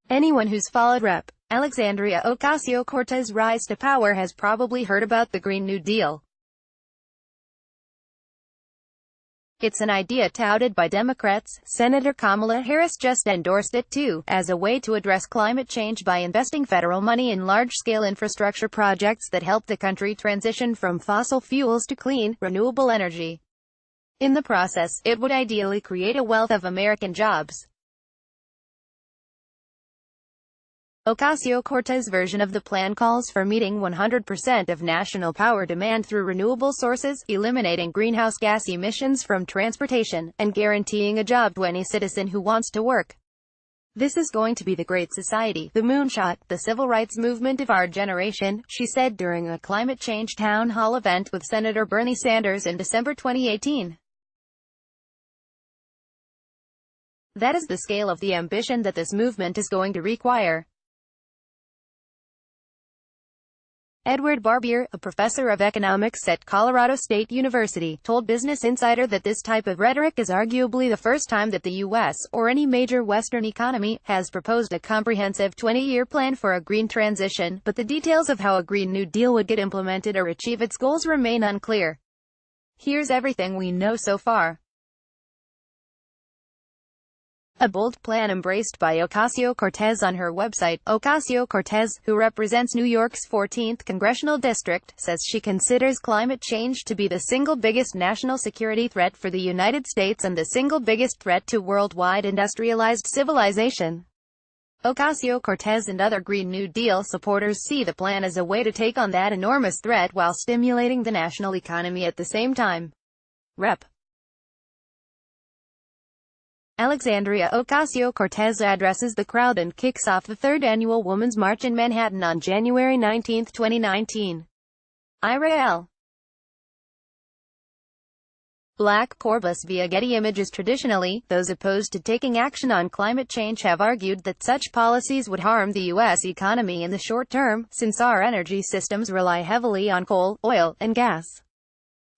Anyone who's followed Rep. Alexandria Ocasio-Cortez' rise to power has probably heard about the Green New Deal. It's an idea touted by Democrats. Senator Kamala Harris just endorsed it too, as a way to address climate change by investing federal money in large-scale infrastructure projects that help the country transition from fossil fuels to clean, renewable energy. In the process, it would ideally create a wealth of American jobs. Ocasio-Cortez' version of the plan calls for meeting 100% of national power demand through renewable sources, eliminating greenhouse gas emissions from transportation, and guaranteeing a job to any citizen who wants to work. This is going to be the Great Society, the moonshot, the civil rights movement of our generation, she said during a climate change town hall event with Senator Bernie Sanders in December 2018. That is the scale of the ambition that this movement is going to require. Edward Barbier, a professor of economics at Colorado State University, told Business Insider that this type of rhetoric is arguably the first time that the U.S., or any major Western economy, has proposed a comprehensive 20-year plan for a green transition, but the details of how a Green New Deal would get implemented or achieve its goals remain unclear. Here's everything we know so far. A bold plan embraced by Ocasio-Cortez on her website. Ocasio-Cortez, who represents New York's 14th congressional district, says she considers climate change to be the single biggest national security threat for the United States and the single biggest threat to worldwide industrialized civilization. Ocasio-Cortez and other Green New Deal supporters see the plan as a way to take on that enormous threat while stimulating the national economy at the same time. Rep. Alexandria Ocasio-Cortez addresses the crowd and kicks off the third annual Women's March in Manhattan on January 19, 2019. Ira Black Corpus via Getty Images. Traditionally, those opposed to taking action on climate change have argued that such policies would harm the U.S. economy in the short term, since our energy systems rely heavily on coal, oil, and gas.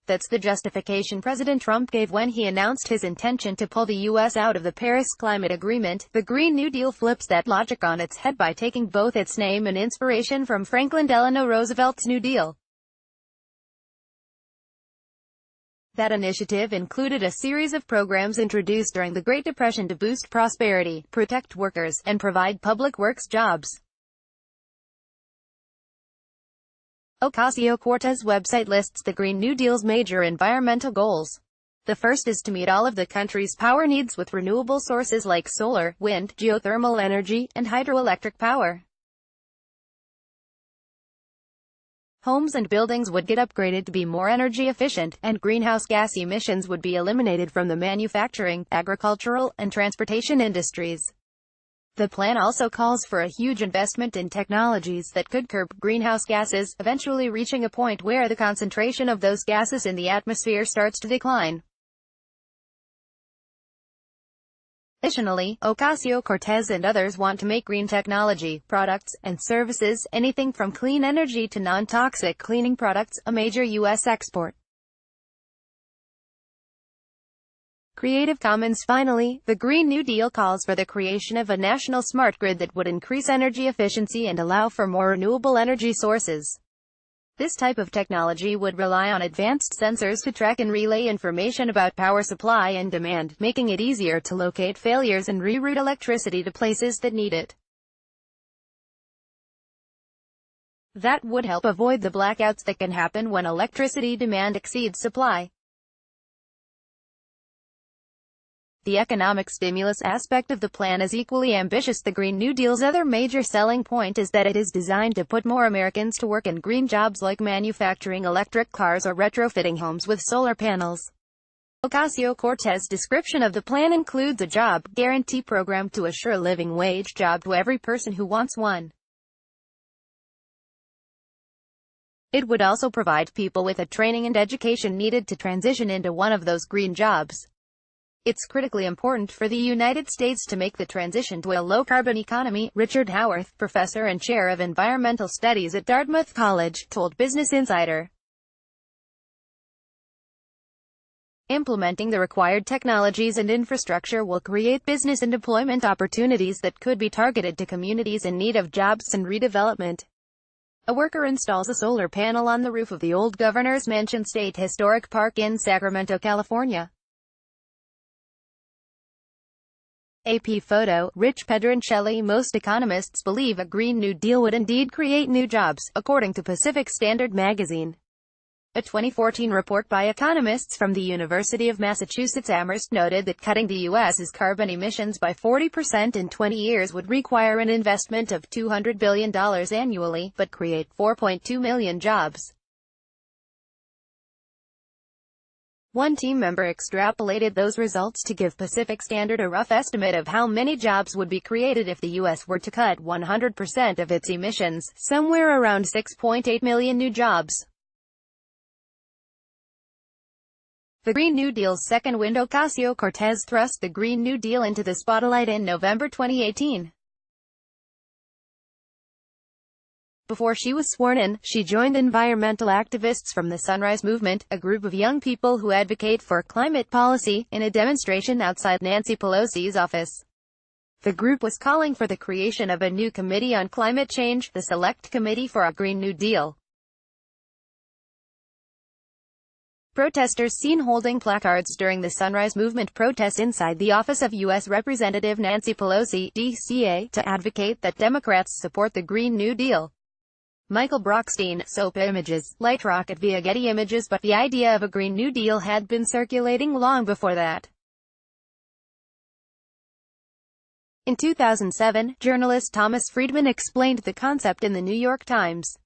That's the justification President Trump gave when he announced his intention to pull the U.S. out of the Paris Climate Agreement. The Green New Deal flips that logic on its head by taking both its name and inspiration from Franklin Delano Roosevelt's New Deal. That initiative included a series of programs introduced during the Great Depression to boost prosperity, protect workers, and provide public works jobs. Ocasio-Cortez' website lists the Green New Deal's major environmental goals. The first is to meet all of the country's power needs with renewable sources like solar, wind, geothermal energy, and hydroelectric power. Homes and buildings would get upgraded to be more energy efficient, and greenhouse gas emissions would be eliminated from the manufacturing, agricultural, and transportation industries. The plan also calls for a huge investment in technologies that could curb greenhouse gases, eventually reaching a point where the concentration of those gases in the atmosphere starts to decline. Additionally, Ocasio-Cortez and others want to make green technology, products, and services, anything from clean energy to non-toxic cleaning products, a major U.S. export. Creative Commons. Finally, the Green New Deal calls for the creation of a national smart grid that would increase energy efficiency and allow for more renewable energy sources. This type of technology would rely on advanced sensors to track and relay information about power supply and demand, making it easier to locate failures and reroute electricity to places that need it. That would help avoid the blackouts that can happen when electricity demand exceeds supply. The economic stimulus aspect of the plan is equally ambitious. The Green New Deal's other major selling point is that it is designed to put more Americans to work in green jobs like manufacturing electric cars or retrofitting homes with solar panels. Ocasio-Cortez's description of the plan includes a job guarantee program to assure a living wage job to every person who wants one. It would also provide people with the training and education needed to transition into one of those green jobs. It's critically important for the United States to make the transition to a low-carbon economy, Richard Howarth, professor and chair of environmental studies at Dartmouth College, told Business Insider. Implementing the required technologies and infrastructure will create business and employment opportunities that could be targeted to communities in need of jobs and redevelopment. A worker installs a solar panel on the roof of the old Governor's Mansion State Historic Park in Sacramento, California. AP photo, Rich Pedroncelli. Most economists believe a Green New Deal would indeed create new jobs, according to Pacific Standard magazine. A 2014 report by economists from the University of Massachusetts Amherst noted that cutting the U.S.'s carbon emissions by 40% in 20 years would require an investment of $200 billion annually, but create 4.2 million jobs. One team member extrapolated those results to give Pacific Standard a rough estimate of how many jobs would be created if the U.S. were to cut 100% of its emissions, somewhere around 6.8 million new jobs. The Green New Deal's second wind. Ocasio-Cortez thrust the Green New Deal into the spotlight in November 2018. Before she was sworn in, she joined environmental activists from the Sunrise Movement, a group of young people who advocate for climate policy, in a demonstration outside Nancy Pelosi's office. The group was calling for the creation of a new committee on climate change, the Select Committee for a Green New Deal. Protesters seen holding placards during the Sunrise Movement protests inside the office of U.S. Representative Nancy Pelosi, DCA, to advocate that Democrats support the Green New Deal. Michael Brockstein, SOAP Images, Light Rocket via Getty Images. But the idea of a Green New Deal had been circulating long before that. In 2007, journalist Thomas Friedman explained the concept in the New York Times.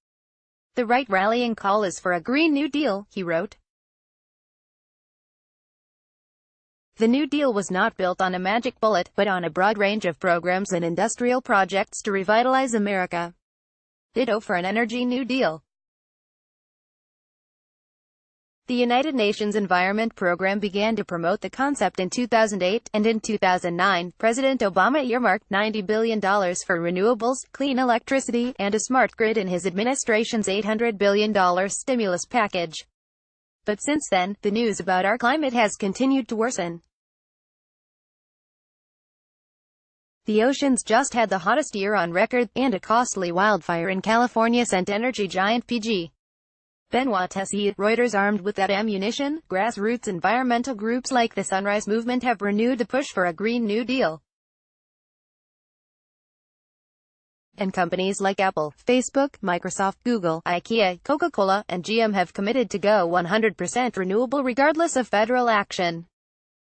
"The right rallying call is for a Green New Deal," he wrote. The New Deal was not built on a magic bullet, but on a broad range of programs and industrial projects to revitalize America. Ditto for an Energy New Deal. The United Nations Environment Program began to promote the concept in 2008, and in 2009, President Obama earmarked $90 billion for renewables, clean electricity, and a smart grid in his administration's $800 billion stimulus package. But since then, the news about our climate has continued to worsen. The oceans just had the hottest year on record, and a costly wildfire in California sent energy giant PG. Benoit Tessier, Reuters. Armed with that ammunition, grassroots environmental groups like the Sunrise Movement have renewed the push for a Green New Deal. And companies like Apple, Facebook, Microsoft, Google, IKEA, Coca-Cola, and GM have committed to go 100% renewable regardless of federal action.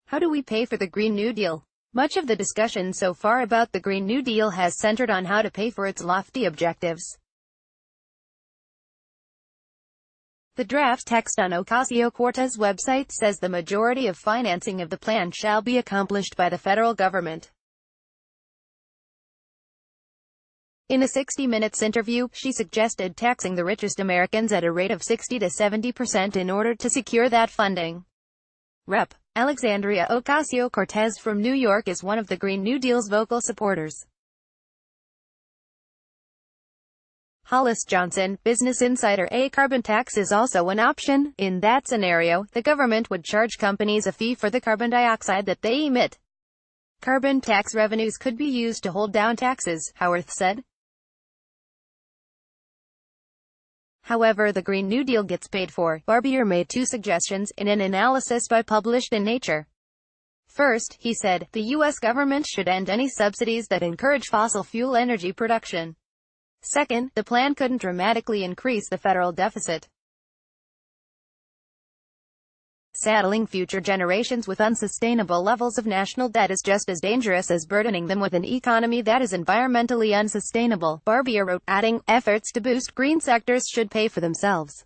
How do we pay for the Green New Deal? Much of the discussion so far about the Green New Deal has centered on how to pay for its lofty objectives. The draft text on Ocasio-Cortez' website says the majority of financing of the plan shall be accomplished by the federal government. In a 60 Minutes interview, she suggested taxing the richest Americans at a rate of 60 to 70% in order to secure that funding. Rep. Alexandria Ocasio-Cortez from New York is one of the Green New Deal's vocal supporters. Hollis Johnson, Business Insider. A carbon tax is also an option. In that scenario, the government would charge companies a fee for the carbon dioxide that they emit. Carbon tax revenues could be used to hold down taxes, Howarth said. However, the Green New Deal gets paid for. Barbier made two suggestions in an analysis published in Nature. First, he said, the U.S. government should end any subsidies that encourage fossil fuel energy production. Second, the plan couldn't dramatically increase the federal deficit. Saddling future generations with unsustainable levels of national debt is just as dangerous as burdening them with an economy that is environmentally unsustainable, Barbier wrote, adding, efforts to boost green sectors should pay for themselves.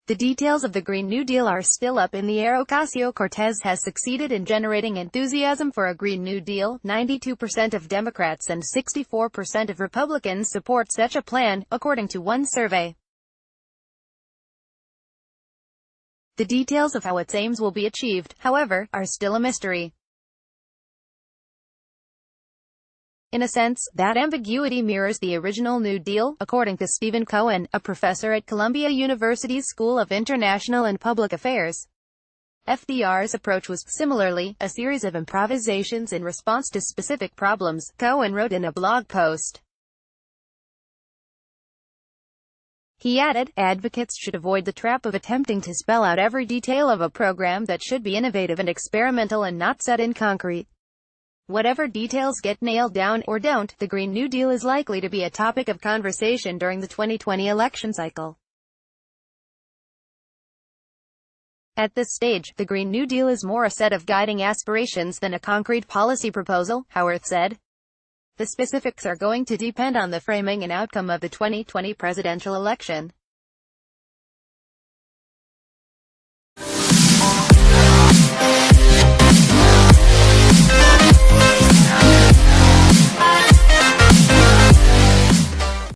The details of the Green New Deal are still up in the air. Ocasio-Cortez has succeeded in generating enthusiasm for a Green New Deal. 92% of Democrats and 64% of Republicans support such a plan, according to one survey. The details of how its aims will be achieved, however, are still a mystery. In a sense, that ambiguity mirrors the original New Deal, according to Stephen Cohen, a professor at Columbia University's School of International and Public Affairs. FDR's approach was, similarly, a series of improvisations in response to specific problems, Cohen wrote in a blog post. He added, advocates should avoid the trap of attempting to spell out every detail of a program that should be innovative and experimental and not set in concrete. Whatever details get nailed down, or don't, the Green New Deal is likely to be a topic of conversation during the 2020 election cycle. At this stage, the Green New Deal is more a set of guiding aspirations than a concrete policy proposal, Howarth said. The specifics are going to depend on the framing and outcome of the 2020 presidential election.